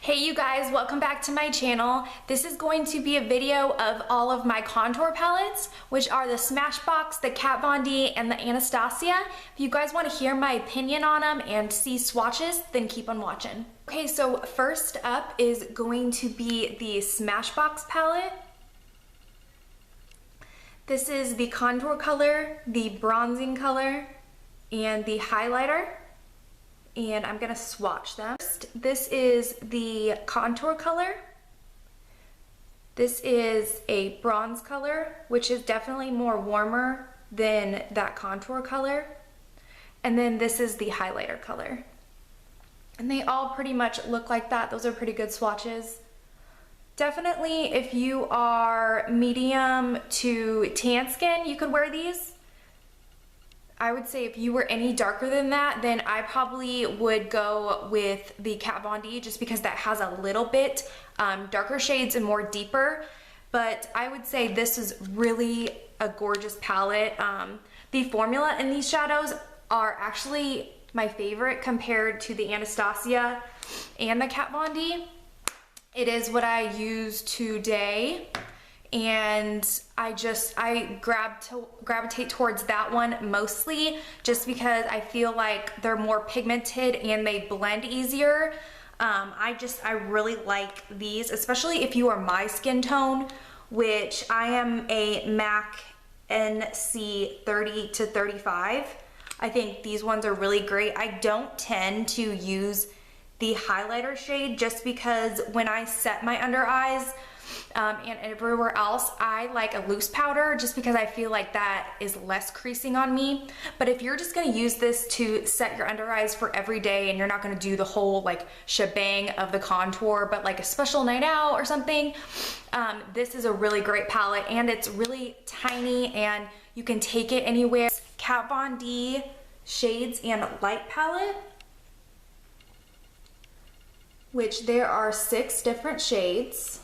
Hey you guys, welcome back to my channel. This is going to be a video of all of my contour palettes, which are the Smashbox, the Kat Von D, and the Anastasia. If you guys want to hear my opinion on them and see swatches, then keep on watching. Okay, so first up is going to be the Smashbox palette. This is the contour color, the bronzing color, and the highlighter. And I'm gonna swatch them. This is the contour color. This is a bronze color, which is definitely more warmer than that contour color. And then this is the highlighter color. And they all pretty much look like that. Those are pretty good swatches. Definitely, if you are medium to tan skin, you could wear these. I would say if you were any darker than that, then I probably would go with the Kat Von D just because that has a little bit darker shades and more deeper. But I would say this is really a gorgeous palette. The formula in these shadows are actually my favorite compared to the Anastasia and the Kat Von D. It is what I use today. And I gravitate towards that one mostly just because I feel like they're more pigmented and they blend easier. I really like these, especially if you are my skin tone, which I am a MAC NC 30 to 35. I think these ones are really great. I don't tend to use the highlighter shade just because when I set my under eyes, and everywhere else, I like a loose powder just because I feel like that is less creasing on me. But if you're just gonna use this to set your under eyes for every day and you're not gonna do the whole like shebang of the contour, but like a special night out or something, this is a really great palette and it's really tiny and you can take it anywhere. Kat Von D Shades and Light palette, which there are 6 different shades.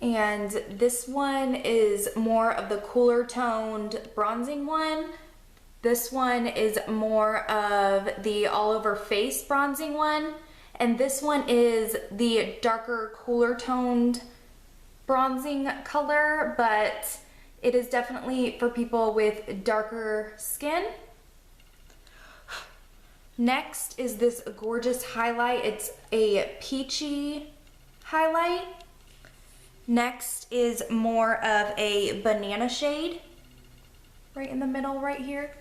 And this one is more of the cooler toned bronzing one. This one is more of the all over face bronzing one. And this one is the darker, cooler toned bronzing color, but it is definitely for people with darker skin. Next is this gorgeous highlight. It's a peachy highlight. Next is more of a banana shade, right in the middle right here.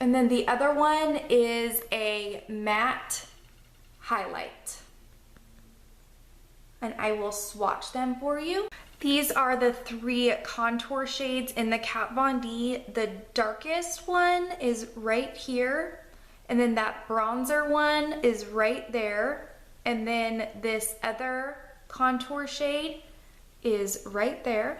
And then the other one is a matte highlight. And I will swatch them for you. These are the 3 contour shades in the Kat Von D. The darkest one is right here. And then that bronzer one is right there. And then this other contour shade is right there.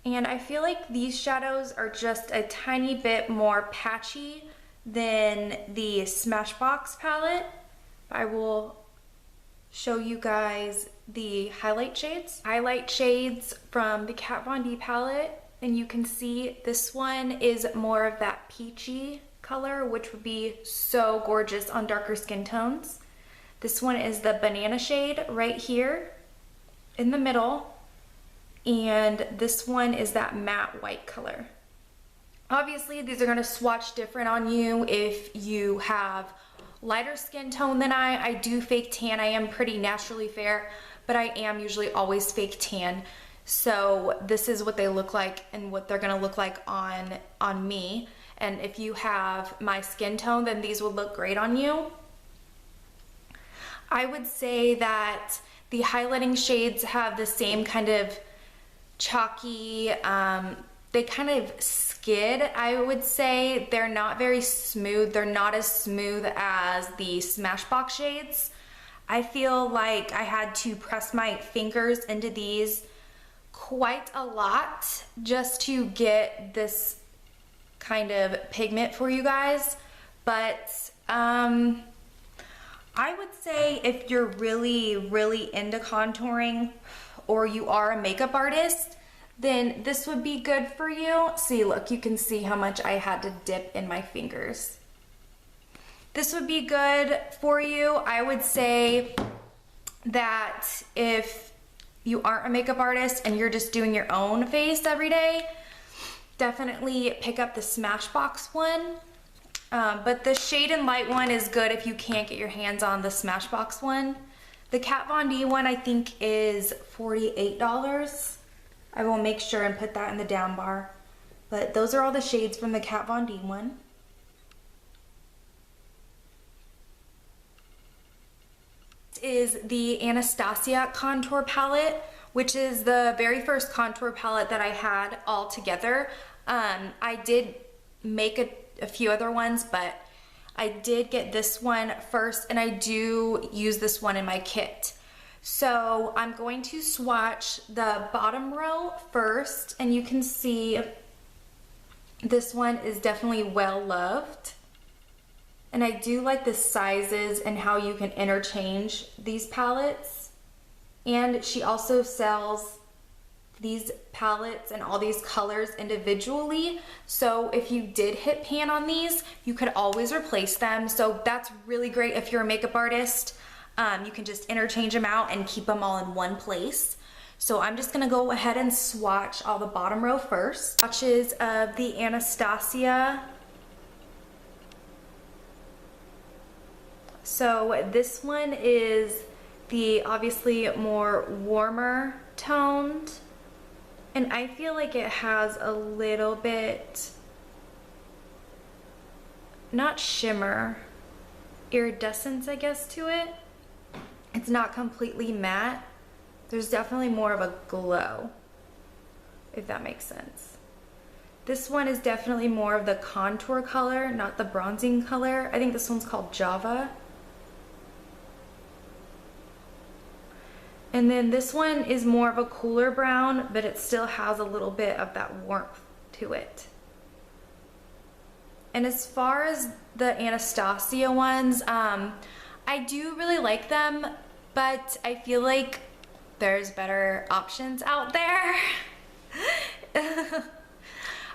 And I feel like these shadows are just a tiny bit more patchy than the Smashbox palette. I will show you guys the highlight shades. Highlight shades from the Kat Von D palette, and you can see this one is more of that peachy color, which would be so gorgeous on darker skin tones. This one is the banana shade right here in the middle, and this one is that matte white color. Obviously these are going to swatch different on you if you have lighter skin tone than I do fake tan. I am pretty naturally fair, but I am usually always fake tan. So this is what they look like and what they're going to look like on me. And if you have my skin tone, then these will look great on you. I would say that the highlighting shades have the same kind of chalky, they kind of skid, I would say. They're not very smooth. They're not as smooth as the Smashbox shades. I feel like I had to press my fingers into these quite a lot just to get this kind of pigment for you guys. But I would say if you're really into contouring or you are a makeup artist, then this would be good for you. See, look, you can see how much I had to dip in my fingers. This would be good for you. I would say that if you aren't a makeup artist and you're just doing your own face every day, definitely pick up the Smashbox one. But the Shade and Light one is good if you can't get your hands on the Smashbox one. The Kat Von D one I think is $48. I will make sure and put that in the down bar. But those are all the shades from the Kat Von D one. Is the Anastasia contour palette, which is the very first contour palette that I had all together. I did make a few other ones, but I did get this one first, and I do use this one in my kit. So I'm going to swatch the bottom row first, and you can see this one is definitely well loved. And I do like the sizes and how you can interchange these palettes. And she also sells these palettes and all these colors individually. So if you did hit pan on these, you could always replace them. So that's really great if you're a makeup artist. You can just interchange them out and keep them all in one place. So I'm just gonna go ahead and swatch all the bottom row first. Swatches of the Anastasia. So this one is the obviously more warmer toned, and I feel like it has a little bit, not shimmer, iridescence I guess to it. It's not completely matte. There's definitely more of a glow, if that makes sense. This one is definitely more of the contour color, not the bronzing color. I think this one's called Java. And then this one is more of a cooler brown, but it still has a little bit of that warmth to it. And as far as the Anastasia ones, I do really like them, but I feel like there's better options out there.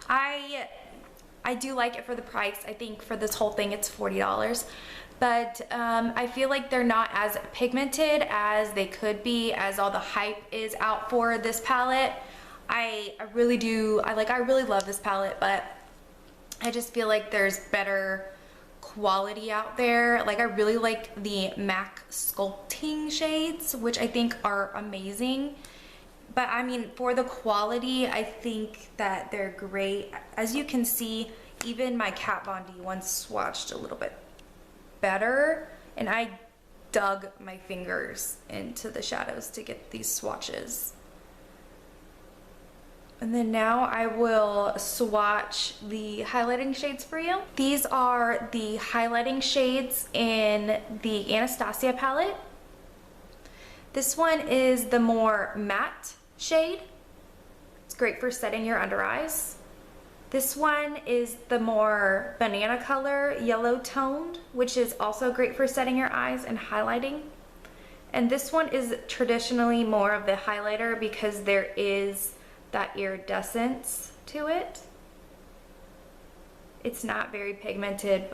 I do like it for the price. I think for this whole thing it's $40. But I feel like they're not as pigmented as they could be, as all the hype is out for this palette. I really do, I really love this palette, but I just feel like there's better quality out there. Like I really like the MAC sculpting shades, which I think are amazing. But I mean, for the quality, I think that they're great. As you can see, even my Kat Von D one swatched a little bit better, and I dug my fingers into the shadows to get these swatches. And then now I will swatch the highlighting shades for you. These are the highlighting shades in the Anastasia palette. This one is the more matte shade. It's great for setting your under eyes. This one is the more banana color, yellow toned, which is also great for setting your eyes and highlighting. And this one is traditionally more of the highlighter because there is that iridescence to it. It's not very pigmented,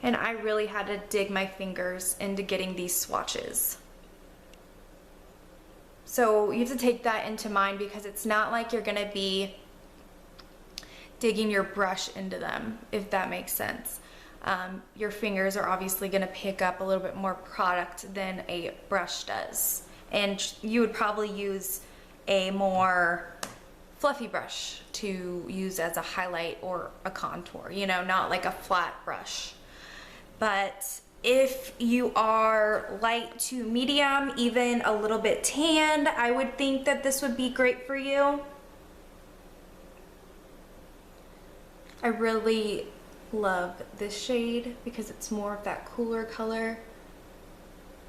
and I really had to dig my fingers into getting these swatches. So you have to take that into mind because it's not like you're gonna be digging your brush into them, if that makes sense. Your fingers are obviously gonna pick up a little bit more product than a brush does. And you would probably use a more fluffy brush to use as a highlight or a contour, you know, not like a flat brush. But if you are light to medium, even a little bit tanned, I would think that this would be great for you. I really love this shade because it's more of that cooler color,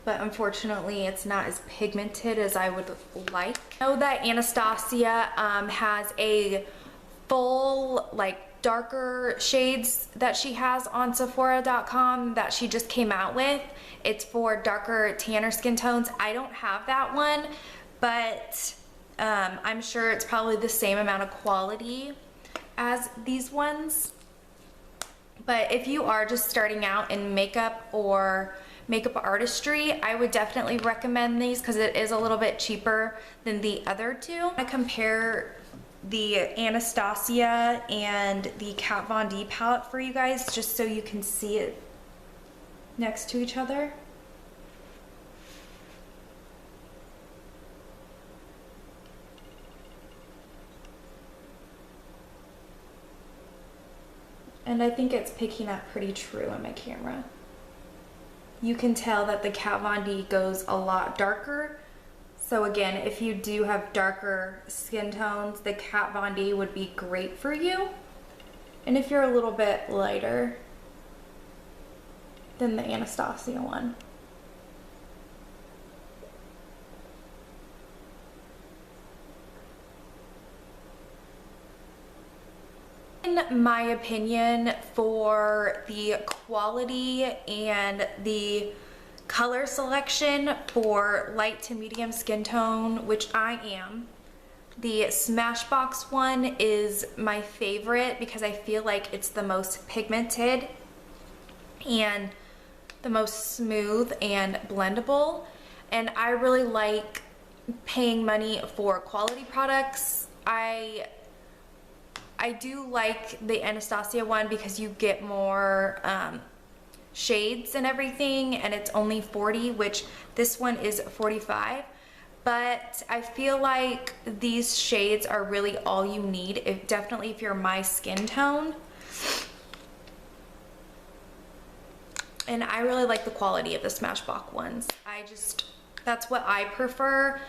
but unfortunately it's not as pigmented as I would like. I know that Anastasia has a full, like, darker shades that she has on Sephora.com that she just came out with. It's for darker, tanner skin tones. I don't have that one, but I'm sure it's probably the same amount of quality as these ones. But if you are just starting out in makeup or makeup artistry, I would definitely recommend these because it is a little bit cheaper than the other two. I compare the Anastasia and the Kat Von D palette for you guys just so you can see it next to each other. And I think it's picking up pretty true on my camera. You can tell that the Kat Von D goes a lot darker. So again, if you do have darker skin tones, the Kat Von D would be great for you. And if you're a little bit lighter, then the Anastasia one. In my opinion, for the quality and the color selection for light to medium skin tone, which I am, the Smashbox one is my favorite because I feel like it's the most pigmented and the most smooth and blendable. And I really like paying money for quality products. I do like the Anastasia one because you get more shades and everything, and it's only 40, which this one is 45. But I feel like these shades are really all you need, definitely if you're my skin tone. And I really like the quality of the Smashbox ones. That's what I prefer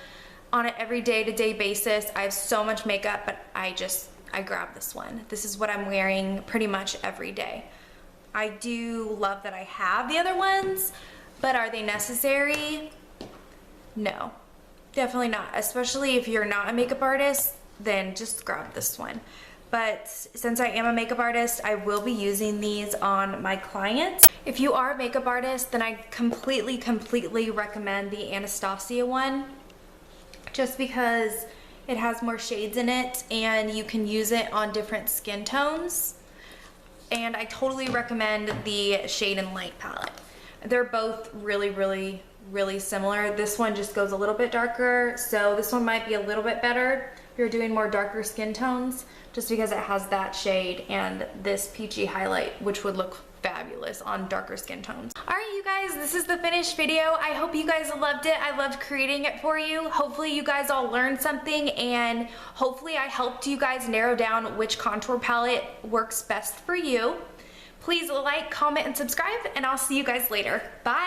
on an every day-to-day basis. I have so much makeup, but I grab this one. This is what I'm wearing pretty much every day. I do love that I have the other ones, but are they necessary? No, definitely not. Especially if you're not a makeup artist, then just grab this one. But since I am a makeup artist, I will be using these on my clients. If you are a makeup artist, then I completely recommend the Anastasia one, just because it has more shades in it and you can use it on different skin tones. And I totally recommend the Shade and Light palette. They're both really similar. This one just goes a little bit darker, so this one might be a little bit better if you're doing more darker skin tones, just because it has that shade and this peachy highlight, which would look fabulous on darker skin tones. Alright you guys, this is the finished video. I hope you guys loved it. I loved creating it for you. Hopefully you guys all learned something, and hopefully I helped you guys narrow down which contour palette works best for you. Please like, comment, and subscribe, and I'll see you guys later. Bye!